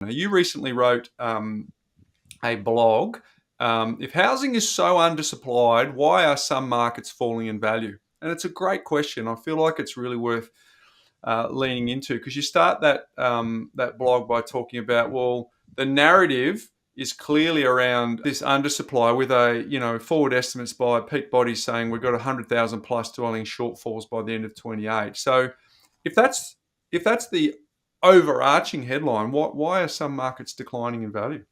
Now, you recently wrote a blog. If housing is so undersupplied, why are some markets falling in value? And it's a great question. I feel like it's really worth leaning into, because you start that blog by talking about, well, the narrative is clearly around this undersupply, with forward estimates by peak bodies saying we've got 100,000 plus dwelling shortfalls by the end of 28. So if that's the overarching headline, why are some markets declining in value?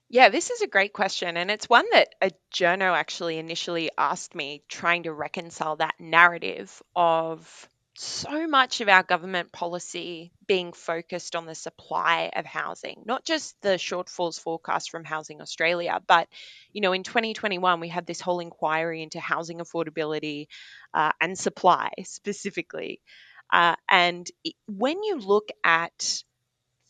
Yeah, this is a great question. And it's one that a journo actually initially asked me, trying to reconcile that narrative of so much of our government policy being focused on the supply of housing, not just the shortfalls forecast from Housing Australia, but, in 2021, we had this whole inquiry into housing affordability and supply specifically. When you look at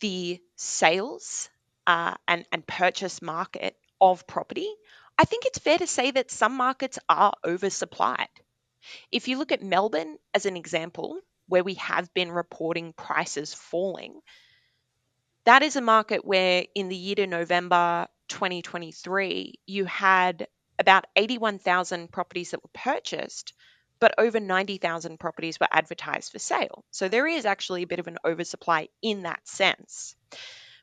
the sales and purchase market of property, I think it's fair to say that some markets are oversupplied. If you look at Melbourne as an example, where we have been reporting prices falling, that is a market where in the year to November 2023, you had about 81,000 properties that were purchased, but over 90,000 properties were advertised for sale. So there is actually a bit of an oversupply in that sense.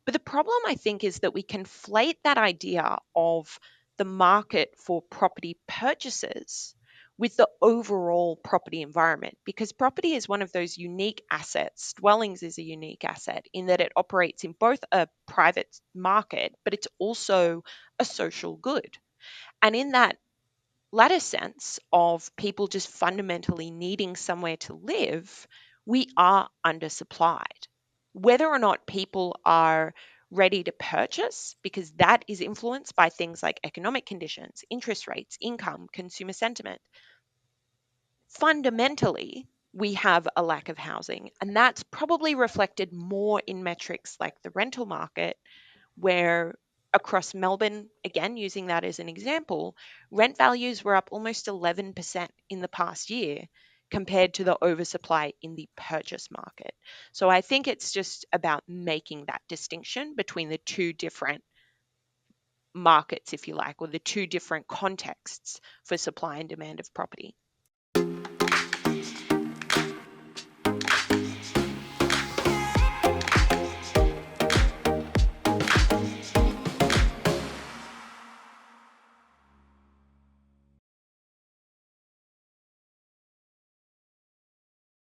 But the problem, I think, is that we conflate that idea of the market for property purchases with the overall property environment, because property is one of those unique assets. Dwellings is a unique asset in that it operates in both a private market, but it's also a social good. And in that latter sense of people just fundamentally needing somewhere to live, we are undersupplied. Whether or not people are ready to purchase, because that is influenced by things like economic conditions, interest rates, income, consumer sentiment, fundamentally, we have a lack of housing. And that's probably reflected more in metrics like the rental market, where across Melbourne, again, using that as an example, rent values were up almost 11% in the past year compared to the oversupply in the purchase market. So I think it's just about making that distinction between the two different markets, if you like, or the two different contexts for supply and demand of property.